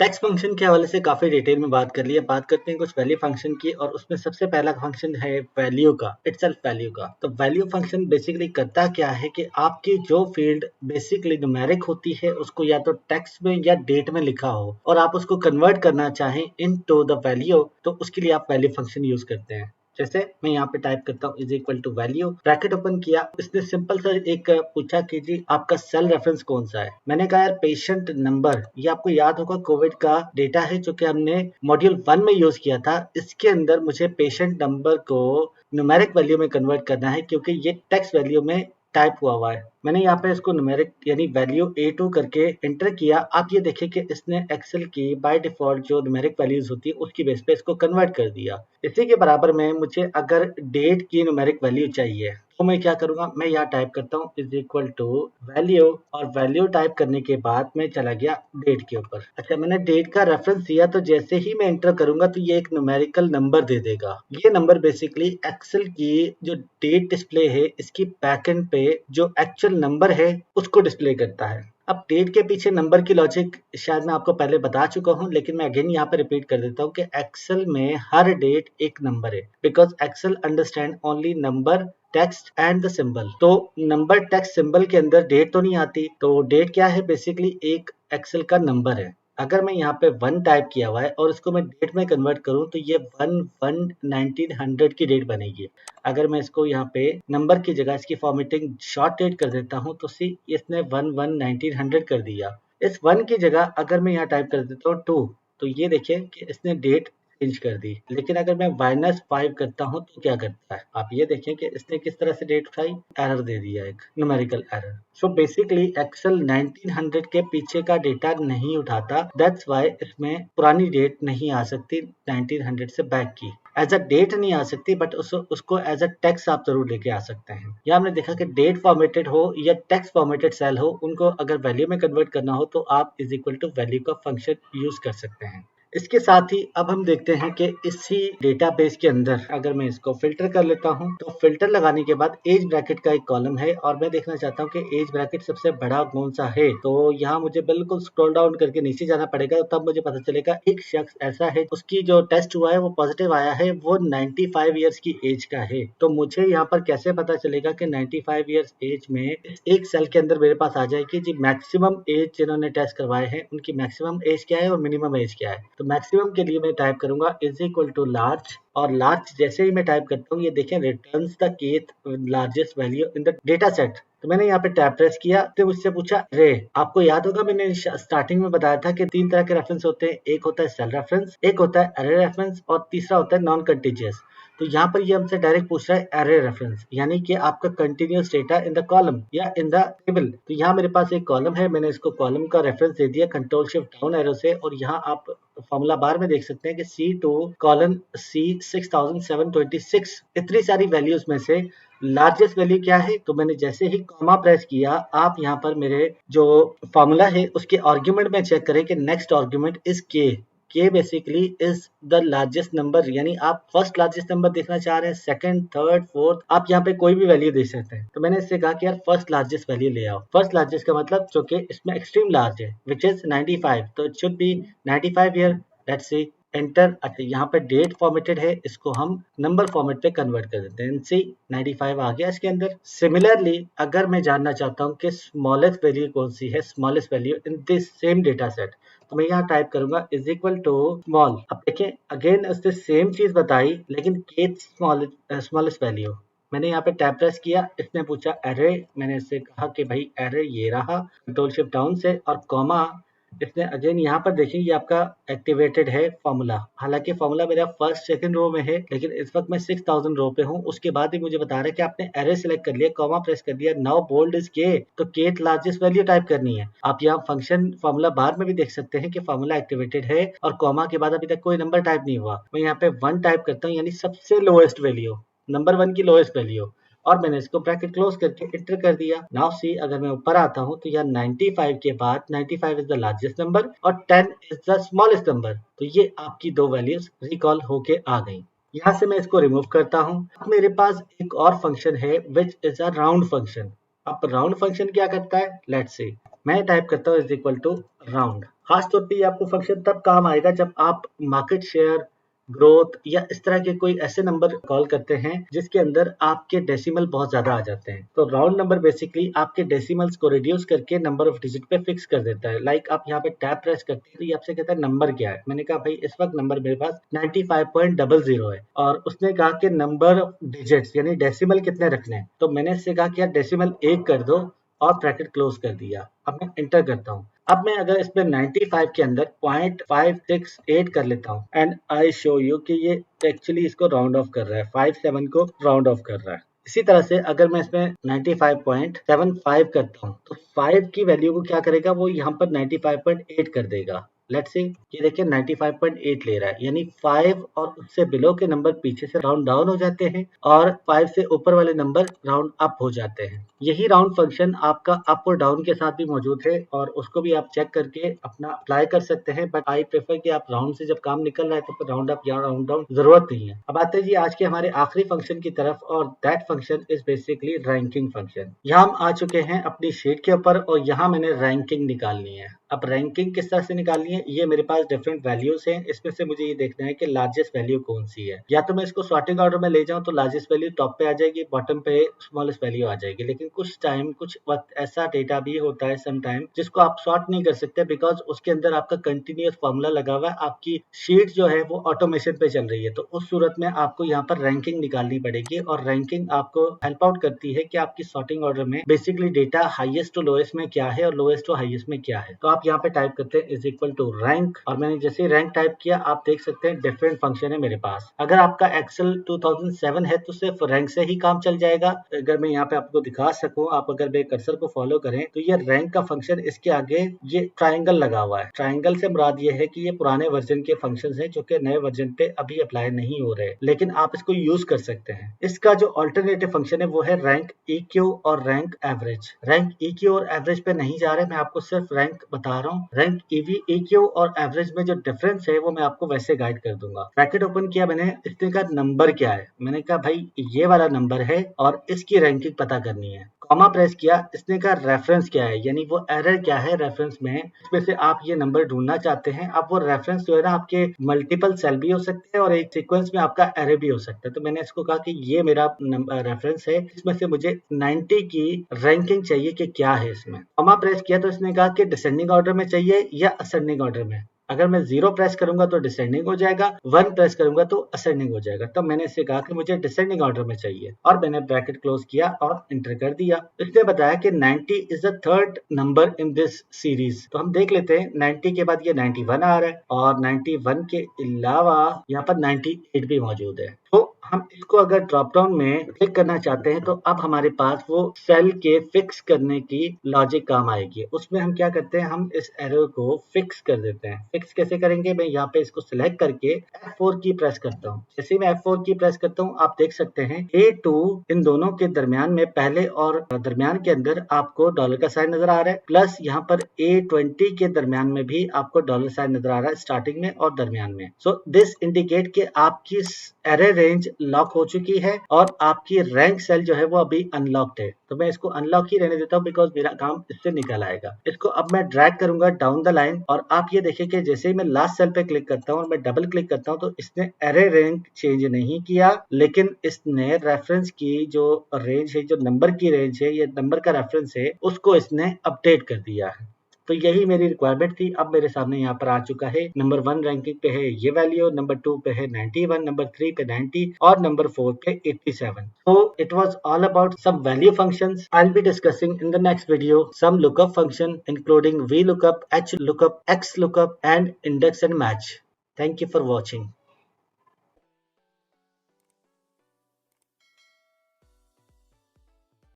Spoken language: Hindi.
टेक्स्ट फंक्शन के हवाले से काफी डिटेल में बात कर ली है। बात करते हैं कुछ वैल्यू फंक्शन की, और उसमें सबसे पहला फंक्शन है वैल्यू का, इटसेल्फ वैल्यू का। तो वैल्यू फंक्शन बेसिकली करता क्या है कि आपकी जो फील्ड बेसिकली न्यूमेरिक होती है उसको या तो टेक्स्ट में या डेट में लिखा हो और आप उसको कन्वर्ट करना चाहें इनटू द वैल्यू, तो उसके लिए आप वैल्यू फंक्शन यूज करते हैं। जैसे मैं यहाँ पे टाइप करता हूँ is equal to value, bracket open किया, इसने सिंपल सा एक पूछा कि जी आपका सेल रेफरेंस कौन सा है। मैंने कहा यार पेशेंट नंबर, ये आपको याद होगा कोविड का डेटा है जो कि हमने मॉड्यूल 1 में यूज किया था। इसके अंदर मुझे पेशेंट नंबर को न्यूमेरिक वैल्यू में कन्वर्ट करना है क्योंकि ये टेक्स्ट वैल्यू में टाइप हुआ है। मैंने यहाँ पे इसको न्यूमेरिक यानी वैल्यू A2 करके एंटर किया। आप ये देखिए कि इसने एक्सेल की बाय डिफॉल्ट जो न्यूमेरिक वैल्यूज होती है उसकी बेस पे इसको कन्वर्ट कर दिया। इसी के बराबर में मुझे अगर डेट की न्यूमेरिक वैल्यू चाहिए तो मैं क्या करूंगा, मैं यहाँ टाइप करता हूँ इज इक्वल टू वैल्यू, और वैल्यू टाइप करने के बाद मैं चला गया डेट के ऊपर। अच्छा, मैंने डेट का रेफरेंस दिया तो जैसे ही मैं एंटर करूंगा तो ये एक न्यूमेरिकल नंबर दे देगा। ये नंबर बेसिकली एक्सेल की जो डेट डिस्प्ले है इसकी बैकएंड पे जो एक्चुअल नंबर है उसको डिस्प्ले करता है। अब डेट के पीछे नंबर की लॉजिक शायद मैं आपको पहले बता चुका हूं, लेकिन मैं अगेन यहाँ पे रिपीट कर देता हूँ कि एक्सेल में हर डेट एक नंबर है, because Excel understand only number, text and the symbol. तो नंबर टेक्स्ट सिंबल के अंदर डेट तो नहीं आती। तो डेट क्या है, बेसिकली एक एक्सेल का नंबर है। अगर मैं यहाँ पे 1 टाइप किया हुआ है और इसको मैं डेट में कन्वर्ट करूँ तो ये 1/1900 की डेट बनेगी। अगर मैं इसको यहाँ पे नंबर की जगह इसकी फॉर्मेटिंग शॉर्ट डेट कर देता हूँ तो सी इसने 1/1900 कर दिया। इस 1 की जगह अगर मैं यहाँ टाइप कर देता हूँ 2, तो ये देखिए कि इसने डेट चेंज कर दी। लेकिन अगर मैं -5 करता हूँ तो क्या करता है, आप ये देखें कि इसने किस तरह से डेट उठाई, एरर दे दिया, एक numerical error. So basically Excel 1900 के पीछे का डेटा नहीं उठाता, दैट्स व्हाई इसमें पुरानी डेट नहीं आ सकती 1900 से बैक की। एज अ डेट नहीं आ सकती, बट उसको एज अ टेक्स्ट आप जरूर लेके आ सकते हैं। यहाँ हमने देखा कि डेट फॉर्मेटेड हो या टेक्स्ट फॉर्मेटेड सेल हो, उनको अगर वैल्यू में कन्वर्ट करना हो तो आप इज इक्वल टू वैल्यू का फंक्शन यूज कर सकते हैं। इसके साथ ही अब हम देखते हैं कि इसी डेटाबेस के अंदर अगर मैं इसको फिल्टर कर लेता हूं तो फिल्टर लगाने के बाद एज ब्रैकेट का एक कॉलम है और मैं देखना चाहता हूं कि एज ब्रैकेट सबसे बड़ा कौन सा है। तो यहाँ मुझे बिल्कुल स्क्रॉल डाउन करके नीचे जाना पड़ेगा, तब मुझे पता चलेगा एक शख्स ऐसा है उसकी जो टेस्ट हुआ है वो पॉजिटिव आया है, वो 95 ईयर्स की एज का है। तो मुझे यहाँ पर कैसे पता चलेगा कि 95 ईयर्स एज में एक सेल के अंदर मेरे पास आ जाएगी जी मैक्सिमम एज जिन्होंने टेस्ट करवाए हैं उनकी मैक्सिमम एज क्या है और मिनिमम एज क्या है। तो मैक्सिमम के लिए मैं टाइप करूंगा इज इक्वल टू लार्ज, और लार्ज जैसे ही मैं टाइप करता हूँ ये देखें returns the kth largest value in the data set. तो मैंने यहाँ पे टैब प्रेस किया तो मुझसे पूछा रे। आपको याद होगा मैंने स्टार्टिंग में बताया था कि 3 तरह के रेफरेंस होते हैं, एक होता है सेल रेफरेंस, एक होता है अरे रेफरेंस और तीसरा होता है नॉन कंटीजियस। तो यहाँ पर ये हमसे डायरेक्ट पूछ रहा है एरे रेफरेंस, यानी कि आपका continuous data in the column या इन द टेबल। तो यहाँ मेरे पास एक कॉलम है, मैंने इसको कॉलम का रेफरेंस दे दिया कंट्रोल शिफ्ट डाउन एरो से, और यहाँ आप फॉर्मूला बार में देख सकते हैं कि C2 कॉलन C 6726। इतनी सारी वैल्यूज में से लार्जेस्ट वैल्यू क्या है, तो मैंने जैसे ही कॉमा प्रेस किया, आप यहाँ पर मेरे जो फॉर्मूला है उसके आर्ग्यूमेंट में चेक करें कि नेक्स्ट आर्ग्यूमेंट इज के basically is the largest number, यानी आप फर्स्ट लार्जेस्ट नंबर देखना चाह रहे हैं, सेकंड, थर्ड, फोर्थ, आप यहाँ पे कोई भी वैल्यू दे सकते हैं। तो मैंने इससे कहा कि यार फर्स्ट लार्जेस्ट वैल्यू ले आओ। फर्स्ट लार्जेस्ट का मतलब जो कि इसमें एक्सट्रीम लार्ज है विच इज 95, तो it should be 95 year. Let's see enter. अच्छा, यहाँ पे डेट फॉर्मेटेड है, इसको हम नंबर फॉर्मेट पे कन्वर्ट कर देते हैं। सी 95 आ गया इसके अंदर। सिमिलरली अगर मैं जानना चाहता हूँ कि स्मॉलेस्ट वैल्यू कौन सी है, smallest value in this same data set, तो मैं यहाँ टाइप करूंगा इज इक्वल टू स्मॉल। अब देखें अगेन उसने सेम चीज बताई लेकिन केथ स्मॉलेस्ट वैल्यू। मैंने यहाँ पे टैब प्रेस किया, इसने पूछा एरे, मैंने इससे कहा कि भाई एरे ये रहा, कंट्रोल शिफ्ट डाउन से और कॉमा। इसने अगेन यहाँ पर देखिए ये आपका एक्टिवेटेड है फॉर्मूला, हालांकि फॉर्मूला मेरा फर्स्ट सेकंड रो में है लेकिन इस वक्त मैं 6000 रो पे हूँ। उसके बाद ही मुझे बता रहा है कि आपने एरे सिलेक्ट कर लिया, कॉमा प्रेस कर दिया, नाउ बोल्ड इज के, तो केथ लार्जेस्ट वैल्यू टाइप करनी है। आप यहाँ फंक्शन फॉर्मूला बार में भी देख सकते हैं कि फॉर्मूला एक्टिवेटेड है और कॉमा के बाद अभी तक कोई नंबर टाइप नहीं हुआ। मैं यहाँ पे 1 टाइप करता हूँ, यानी सबसे लोएस्ट वैल्यू, नंबर 1 की लोएस्ट वैल्यू, और मैंने इसको ब्रैकेट क्लोज करके एंटर कर दिया। नाउ सी अगर मैं ऊपर आता हूँ तो यहाँ 95 के बाद 95 इज द लार्जेस्ट नंबर और 10 इज द स्मॉलेस्ट नंबर। तो ये आपकी दो वैल्यूज रिकॉल होके आ गई। यहाँ से मैं इसको रिमूव करता हूँ। अब मेरे पास एक और फंक्शन है which is a round function. अब राउंड फंक्शन क्या करता है, लेट्स सी। मैं टाइप करता हूँ इज इक्वल टू राउंड। खास तौर पे ये आपको फंक्शन तब काम आएगा जब आप मार्केट शेयर, ग्रोथ या इस तरह के कोई ऐसे नंबर कॉल करते हैं जिसके अंदर आपके डेसिमल बहुत ज्यादा आ जाते हैं। तो राउंड नंबर बेसिकली आपके डेसिमल्स को रिड्यूस करके नंबर ऑफ डिजिट पे फिक्स कर देता है। लाइक आप यहाँ पे टैब प्रेस करते हैं तो ये आपसे कहता है नंबर क्या है। मैंने कहा भाई इस वक्त नंबर मेरे पास 95.00 है और उसने कहा कि नंबर ऑफ डिजिट्स यानी डेसिमल कितने रखने हैं। तो मैंने इससे कहा कि यार डेसिमल 1 कर दो और ब्रैकेट क्लोज कर दिया। अब मैं एंटर करता हूँ। अब मैं अगर इसमें 95 के अंदर 0.568 कर लेता हूँ एंड आई शो यू कि ये एक्चुअली इसको राउंड ऑफ कर रहा है, 57 को राउंड ऑफ कर रहा है। इसी तरह से अगर मैं इसमें 95.75 करता हूँ तो 5 की वैल्यू को क्या करेगा, वो यहाँ पर 95.8 कर देगा। लेट्स सी, ये देखिए 95.8 ले रहा है, यानी 5 और उससे बिलो के नंबर पीछे से राउंड डाउन हो जाते हैं और 5 से ऊपर वाले नंबर राउंड अप हो जाते हैं। यही राउंड फंक्शन आपका अप और डाउन के साथ भी मौजूद है और उसको भी आप चेक करके अपना अप्लाई कर सकते हैं, बट आई प्रेफर कि आप राउंड से जब काम निकल रहा है तो फिर राउंड अप या राउंड डाउन जरूरत नहीं है। अब आते हैं जी आज के हमारे आखिरी फंक्शन की तरफ और that function is basically ranking function. यहाँ हम आ चुके हैं अपनी शीट के ऊपर और यहाँ मैंने रैंकिंग निकालनी है। अब रैंकिंग किस तरह से निकालनी है, ये मेरे पास डिफरेंट वैल्यूज हैं, इसमें से मुझे ये देखना है कि लार्जेस्ट वैल्यू कौन सी है। या तो मैं इसको सॉर्टिंग ऑर्डर में ले जाऊं तो लार्जेस्ट वैल्यू टॉप पे आ जाएगी, बॉटम पे स्मॉलेस्ट वैल्यू आ जाएगी। लेकिन कुछ वक्त ऐसा डेटा भी होता है सम टाइम जिसको आप सॉर्ट नहीं कर सकते बिकॉज उसके अंदर आपका कंटिन्यूअस फॉर्मूला लगा हुआ है, आपकी शीट जो है वो ऑटोमेशन पे चल रही है। तो उस सूरत में आपको यहाँ पर रैंकिंग निकालनी पड़ेगी और रैंकिंग आपको हेल्प आउट करती है कि आपकी सॉर्टिंग ऑर्डर में basically data highest to lowest में क्या है और लोएस्ट टू हाईएस्ट में क्या है। तो आप यहाँ पे टाइप करते हैं इज इक्वल टू रैंक और मैंने जैसे रैंक टाइप किया आप देख सकते हैं डिफरेंट फंक्शन है मेरे पास। अगर आपका एक्सेल 2007 है तो सिर्फ रैंक से ही काम चल जाएगा। अगर मैं यहाँ पे आपको दिखा सकूं, आप अगर मेरे कर्सर को फॉलो करें तो ये रैंक का फंक्शन, इसके आगे ये ट्राइंगल लगा हुआ है। ट्राइंगल से मुराद ये है कि ये पुराने वर्जन के फंक्शंस हैं जो कि नए वर्जन पे अभी अप्लाई नहीं हो रहे, लेकिन आप इसको यूज कर सकते हैं। इसका जो अल्टरनेटिव फंक्शन है वो है रैंक EQ और रैंक एवरेज। रैंक EQ और एवरेज पे नहीं जा रहे, मैं आपको सिर्फ रैंक बता रहा हूँ। रैंक EQ और एवरेज में जो डिफरेंस है वो मैं आपको वैसे गाइड कर दूंगा। ब्रैकेट ओपन किया मैंने, इसने कहा नंबर क्या है, मैंने कहा भाई ये वाला नंबर है और इसकी रैंकिंग पता करनी है। कॉमा प्रेस किया, इसने कहा रेफरेंस क्या है, यानी वो एरर क्या है रेफरेंस में, इसमें से आप ये नंबर ढूंढना चाहते हैं। अब वो रेफरेंस जो है ना आपके मल्टीपल सेल भी हो सकते हैं और एक सीक्वेंस में आपका एरे भी हो सकता है। तो मैंने इसको कहा कि ये मेरा रेफरेंस है, इसमें से मुझे 90 की रैंकिंग चाहिए कि क्या है इसमें। कॉमा प्रेस किया तो इसने कहा कि डिसेंडिंग ऑर्डर में चाहिए या असेंडिंग ऑर्डर में। अगर मैं 0 प्रेस करूंगा तो डिसेंडिंग हो जाएगा, 1 प्रेस करूंगा तो असेंडिंग हो जाएगा। तब मैंने इससे कहा कि मुझे डिसेंडिंग ऑर्डर में चाहिए और मैंने ब्रैकेट क्लोज किया और एंटर कर दिया। इसने बताया कि 90 is the third number in this series. तो हम देख लेते हैं 90 के बाद ये 91 आ रहा है और 91 के अलावा यहाँ पर 98 भी मौजूद है। तो हम इसको अगर ड्रॉप डाउन में क्लिक करना चाहते हैं तो अब हमारे पास वो सेल के फिक्स करने की लॉजिक काम आएगी। उसमें हम क्या करते हैं, हम इस एरो को फिक्स कर देते हैं। फिक्स कैसे करेंगे, मैं यहाँ पे इसको सिलेक्ट करके F4 की प्रेस करता हूँ। जैसे मैं F4 की प्रेस करता हूँ आप देख सकते हैं A2 इन दोनों के दरमियान में पहले और दरमियान के अंदर आपको डॉलर का साइन नजर आ रहा है, प्लस यहाँ पर A20 के दरमियान में भी आपको डॉलर साइन नजर आ रहा है, स्टार्टिंग में और दरमियान में। सो दिस इंडिकेट के आपकी एरे रेंज लॉक हो चुकी है और आपकी रैंक सेल जो है वो अभी अनलॉक्ड है। तो मैं इसको अनलॉक ही रहने देता हूँ बिकॉज मेरा काम इससे निकल आएगा। इसको अब मैं ड्रैग करूंगा डाउन द लाइन और आप ये देखिए कि जैसे ही मैं लास्ट सेल पे क्लिक करता हूँ और मैं डबल क्लिक करता हूँ तो इसने एरे रेंज चेंज नहीं किया, लेकिन इसने रेफरेंस की जो रेंज है, जो नंबर की रेंज है, ये नंबर का रेफरेंस है, उसको इसने अपडेट कर दिया है। तो यही मेरी रिक्वायरमेंट थी। अब मेरे सामने यहाँ पर आ चुका है, नंबर 1 रैंकिंग पे है ये वैल्यू, नंबर 2 पे है 91, नंबर 3 पे 90 और नंबर 4 पे 87। So it was all about some value functions. I'll be discussing in the next video some lookup function including VLOOKUP, HLOOKUP, XLOOKUP and index and match. Thank you for watching.